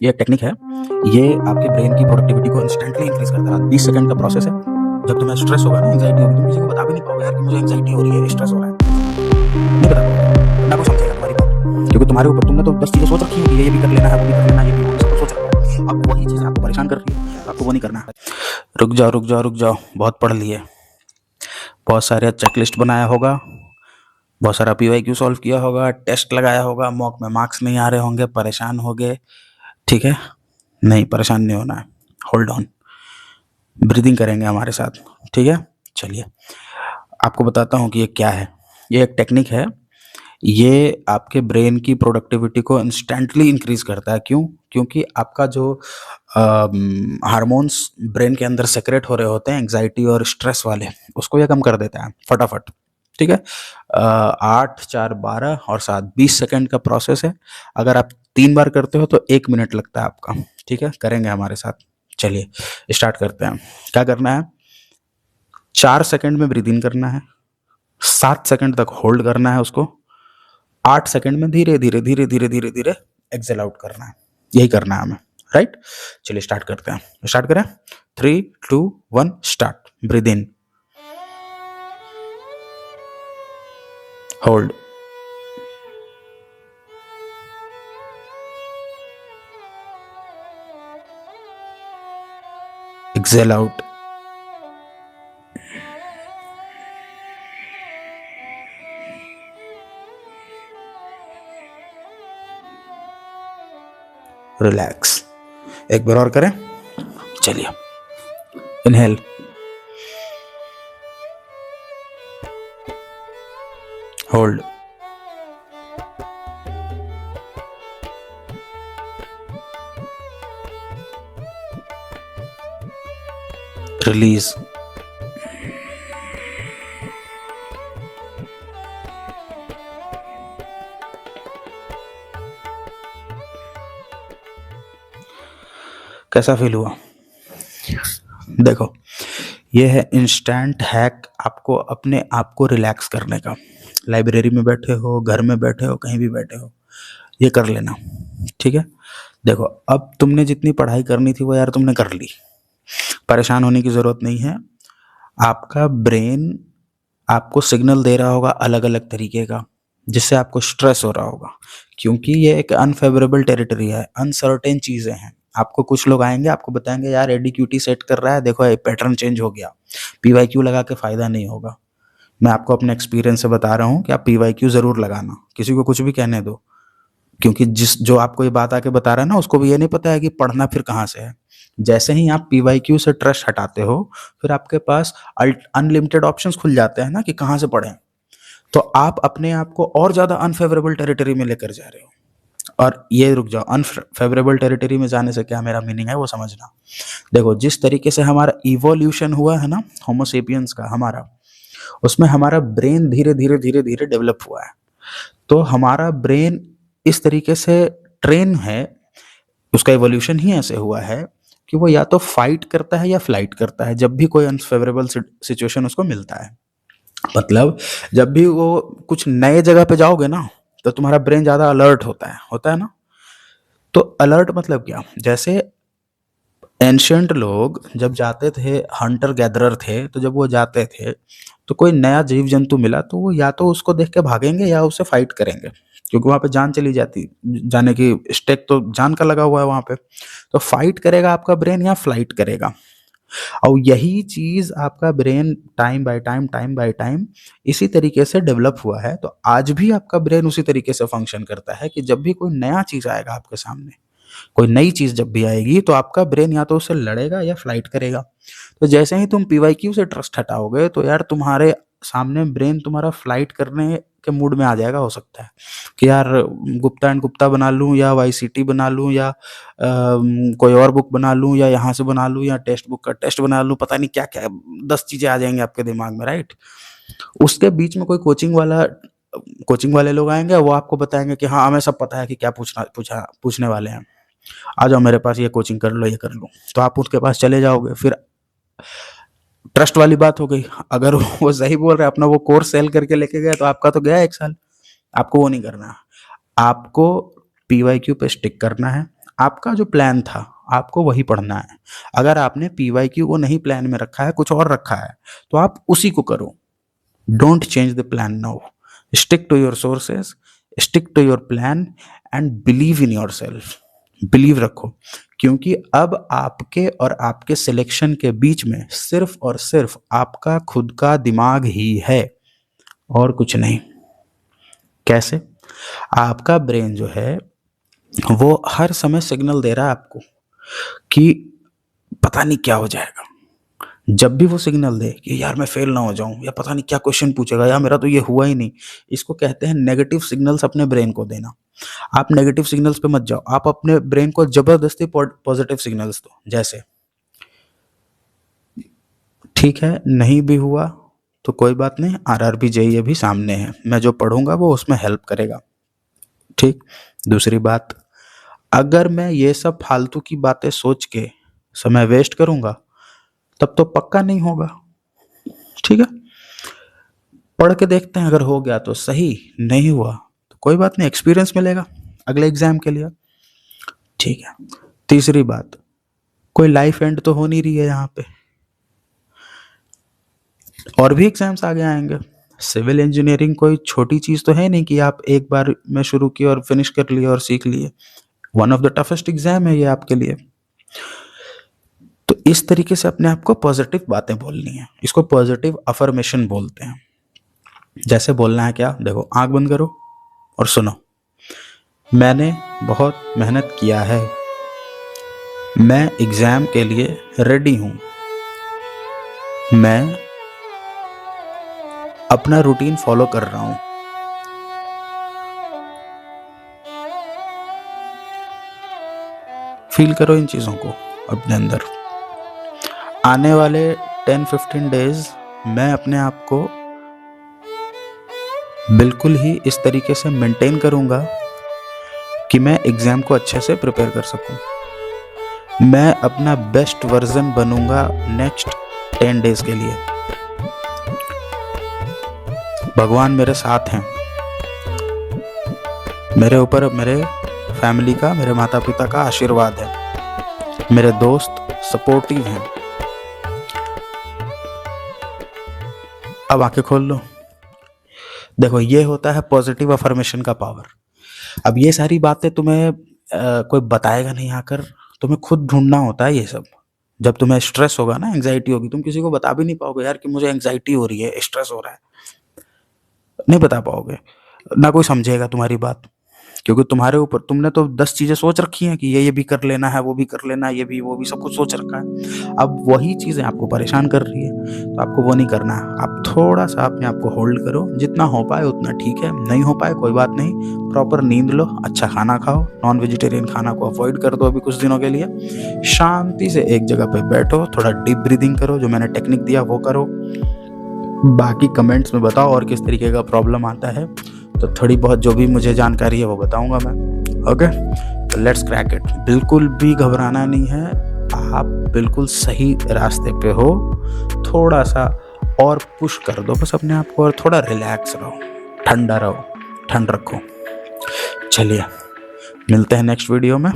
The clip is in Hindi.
ये एक टेक्निक है, ये आपके ब्रेन की प्रोडक्टिविटी को इंस्टेंटली इंक्रीज करता है। 20 सेकंड का प्रोसेस है। जब तुम्हें स्ट्रेस होगा ना, एंग्जाइटी होगी, तुम किसी को बता भी नहीं पाओगे यार कि मुझे एंग्जाइटी हो रही है, स्ट्रेस हो रहा है, नहीं बता पाओगे, ना कोई समझेगा तुम्हारी बात, क्योंकि तुम्हारे ऊपर तुमने तो 10 चीजें सोच रखी है, ये भी कर लेना है, वो भी कर लेना है, ये भी वो भी सब सोच रखा है। अब वही चीज आपको परेशान कर रही है, आपको वो नहीं करना है। रुक जाओ रुक जाओ रुक जाओ, बहुत पढ़ लिए, बहुत सारे चेकलिस्ट बनाया होगा, बहुत सारा पीवाईक्यू सॉल्व किया होगा, टेस्ट लगाया होगा, मॉक में मार्क्स नहीं आ रहे होंगे, परेशान हो गए। ठीक है, नहीं परेशान नहीं होना है, होल्ड ऑन, ब्रीदिंग करेंगे हमारे साथ। ठीक है, चलिए आपको बताता हूँ कि ये क्या है। ये एक टेक्निक है, ये आपके ब्रेन की प्रोडक्टिविटी को इंस्टेंटली इंक्रीज करता है। क्यों? क्योंकि आपका जो हार्मोन्स ब्रेन के अंदर सेक्रेट हो रहे होते हैं एंग्जाइटी और स्ट्रेस वाले, उसको ये कम कर देता है फटाफट। ठीक है, 8 4 12 और 7 20 सेकंड का प्रोसेस है। अगर आप 3 बार करते हो तो 1 मिनट लगता है आपका। ठीक है, करेंगे हमारे साथ। चलिए स्टार्ट करते हैं। क्या करना है? 4 सेकंड में ब्रीद इन करना है, 7 सेकंड तक होल्ड करना है उसको, 8 सेकंड में धीरे धीरे धीरे धीरे धीरे धीरे एक्सेल आउट करना है। यही करना है हमें, राइट? चलिए स्टार्ट करते हैं। स्टार्ट करें, 3 2 1 start. Breathe in, hold, exhale out, relax. एक बार और करें, चलिए। इनहेल, होल्ड, रिलीज, कैसा फील हुआ? देखो, ये है इंस्टेंट हैक आपको अपने आप को रिलैक्स करने का। लाइब्रेरी में बैठे हो, घर में बैठे हो, कहीं भी बैठे हो, ये कर लेना। ठीक है, देखो अब तुमने जितनी पढ़ाई करनी थी वो यार तुमने कर ली, परेशान होने की ज़रूरत नहीं है। आपका ब्रेन आपको सिग्नल दे रहा होगा अलग अलग तरीके का, जिससे आपको स्ट्रेस हो रहा होगा, क्योंकि ये एक अनफेवरेबल टेरिटरी है, अनसर्टेन चीज़ें हैं। आपको कुछ लोग आएंगे, आपको बताएंगे यार एडीक्यूटी सेट कर रहा है, देखो ये पैटर्न चेंज हो गया, पीवाईक्यू लगा के फ़ायदा नहीं होगा। मैं आपको अपने एक्सपीरियंस से बता रहा हूँ कि आप पीवाईक्यू ज़रूर लगाना, किसी को कुछ भी कहने दो, क्योंकि जो आपको ये बात आके बता रहा है ना, उसको भी ये नहीं पता है कि पढ़ना फिर कहाँ से है। जैसे ही आप पीवाईक्यू से ट्रस्ट हटाते हो, फिर आपके पास अनलिमिटेड ऑप्शंस खुल जाते हैं ना कि कहाँ से पढ़ें। तो आप अपने आप को और ज़्यादा अनफेवरेबल टेरिटरी में लेकर जा रहे हो। और ये रुक जाओ, अनफेवरेबल टेरिटरी में जाने से क्या मेरा मीनिंग है वो समझना। देखो, जिस तरीके से हमारा इवोल्यूशन हुआ है ना, होमोसेपियंस का हमारा, उसमें हमारा ब्रेन धीरे धीरे धीरे धीरे डेवलप हुआ है। तो हमारा ब्रेन इस तरीके से ट्रेन है, उसका इवोल्यूशन ही ऐसे हुआ है कि वो या तो फाइट करता है या फ्लाइट करता है जब भी कोई अनफेवरेबल सिचुएशन उसको मिलता है। मतलब जब भी वो कुछ नए जगह पे जाओगे ना, तो तुम्हारा ब्रेन ज़्यादा अलर्ट होता है ना। तो अलर्ट मतलब क्या? जैसे एंशियंट लोग जब जाते थे, हंटर गैदरर थे, तो जब वो जाते थे तो कोई नया जीव जंतु मिला तो वो या तो उसको देख के भागेंगे या उससे फाइट करेंगे, क्योंकि वहाँ पे जान चली जाती, जाने की स्टेक तो जान का लगा हुआ है वहाँ पे। तो फाइट करेगा आपका ब्रेन या फ्लाइट करेगा। और यही चीज़ आपका ब्रेन टाइम बाय टाइम इसी तरीके से डेवलप हुआ है। तो आज भी आपका ब्रेन उसी तरीके से फंक्शन करता है कि जब भी कोई नया चीज़ आएगा आपके सामने, कोई नई चीज़ जब भी आएगी, तो आपका ब्रेन या तो उससे लड़ेगा या फ्लाइट करेगा। तो जैसे ही तुम पीवाईक्यू से ट्रस्ट हटाओगे, तो यार तुम्हारे सामने ब्रेन तुम्हारा फ्लाइट करने के मूड में आ जाएगा, हो सकता है कि यार गुप्ता एंड गुप्ता बना लूँ या वाईसीटी बना लूँ या कोई और बुक बना लूँ या यहाँ से बना लूँ या टेक्स्ट बुक का टेस्ट बना लूँ, पता नहीं क्या-क्या 10 चीज़ें आ जाएँगी आपके दिमाग में, राइट? उसके बीच में कोई कोचिंग वाले लोग आएँगे, वो आपको बताएँगे कि हाँ, हमें सब पता है कि क्या पूछने वाले हैं। आ जाओ मेरे पास, ये कोचिंग कर लो, ये कर लो। तो आप उसके पास चले जाओगे। फिर ट्रस्ट वाली बात हो गई, अगर वो सही बोल रहे हैं, अपना वो कोर्स सेल करके लेके गए, तो आपका तो गया 1 साल। आपको वो नहीं करना। आपको पीवाईक्यू पे स्टिक करना है। आपका जो प्लान था आपको वही पढ़ना है। अगर आपने PYQ को नहीं प्लान में रखा है, कुछ और रखा है, तो आप उसी को करो। Don't change the plan now. Stick to your sources, stick to your plan and believe in your self. Believe रखो, क्योंकि अब आपके और आपके सिलेक्शन के बीच में सिर्फ और सिर्फ आपका खुद का दिमाग ही है और कुछ नहीं। कैसे? आपका ब्रेन जो है वो हर समय सिग्नल दे रहा है आपको कि पता नहीं क्या हो जाएगा। जब भी वो सिग्नल दे कि यार मैं फेल ना हो जाऊं, या पता नहीं क्या क्वेश्चन पूछेगा, या मेरा तो ये हुआ ही नहीं, इसको कहते हैं नेगेटिव सिग्नल्स अपने ब्रेन को देना। आप नेगेटिव सिग्नल्स पे मत जाओ, आप अपने ब्रेन को जबरदस्ती पॉजिटिव सिग्नल्स दो। जैसे ठीक है, नहीं भी हुआ तो कोई बात नहीं, RRB JEE अभी सामने है, मैं जो पढ़ूंगा वो उसमें हेल्प करेगा। ठीक। दूसरी बात, अगर मैं ये सब फालतू की बातें सोच के समय वेस्ट करूंगा तब तो पक्का नहीं होगा। ठीक है, पढ़ के देखते हैं, अगर हो गया तो सही, नहीं हुआ तो कोई बात नहीं, एक्सपीरियंस मिलेगा अगले एग्जाम के लिए। ठीक है। तीसरी बात, कोई लाइफ एंड तो हो नहीं रही है यहाँ पे, और भी एग्जाम्स आगे आएंगे। सिविल इंजीनियरिंग कोई छोटी चीज तो है नहीं कि आप एक बार में शुरू किए और फिनिश कर लिए और सीख लिए। One of the toughest exam है ये आपके लिए। तो इस तरीके से अपने आप को पॉजिटिव बातें बोलनी है, इसको पॉजिटिव अफर्मेशन बोलते हैं। जैसे बोलना है क्या, देखो आंख बंद करो और सुनो। मैंने बहुत मेहनत किया है, मैं एग्जाम के लिए रेडी हूं, मैं अपना रूटीन फॉलो कर रहा हूं। फील करो इन चीजों को अपने अंदर। आने वाले 10-15 डेज मैं अपने आप को बिल्कुल ही इस तरीके से मेंटेन करूंगा कि मैं एग्जाम को अच्छे से प्रिपेयर कर सकूं। मैं अपना बेस्ट वर्जन बनूंगा नेक्स्ट 10 डेज के लिए। भगवान मेरे साथ हैं, मेरे ऊपर मेरे फैमिली का, मेरे माता पिता का आशीर्वाद है, मेरे दोस्त सपोर्टिव हैं। अब आंखें खोल लो। देखो, ये होता है पॉजिटिव अफर्मेशन का पावर। अब ये सारी बातें तुम्हें कोई बताएगा नहीं आकर, तुम्हें खुद ढूंढना होता है ये सब। जब तुम्हें स्ट्रेस होगा ना, एंग्जाइटी होगी, तुम किसी को बता भी नहीं पाओगे यार कि मुझे एंग्जाइटी हो रही है, स्ट्रेस हो रहा है, नहीं बता पाओगे, ना कोई समझेगा तुम्हारी बात, क्योंकि तुम्हारे ऊपर तुमने तो 10 चीजें सोच रखी हैं कि ये भी कर लेना है, वो भी कर लेना है, ये भी वो भी, सब कुछ सोच रखा है। अब वही चीजें आपको परेशान कर रही है, तो आपको वो नहीं करना है। आप थोड़ा सा अपने आप को होल्ड करो, जितना हो पाए उतना ठीक है, नहीं हो पाए कोई बात नहीं। प्रॉपर नींद लो, अच्छा खाना खाओ, नॉन वेजिटेरियन खाना को अवॉइड कर दो अभी कुछ दिनों के लिए। शांति से एक जगह पे बैठो, थोड़ा डीप ब्रीदिंग करो, जो मैंने टेक्निक दिया वो करो। बाकी कमेंट्स में बताओ और किस तरीके का प्रॉब्लम आता है, तो थोड़ी बहुत जो भी मुझे जानकारी है वो बताऊंगा मैं। ओके, तो लेट्स क्रैक इट। बिल्कुल भी घबराना नहीं है, आप बिल्कुल सही रास्ते पे हो। थोड़ा सा और पुश कर दो बस अपने आप को, और थोड़ा रिलैक्स रहो, ठंडा रहो, ठंड रखो। चलिए, मिलते हैं नेक्स्ट वीडियो में।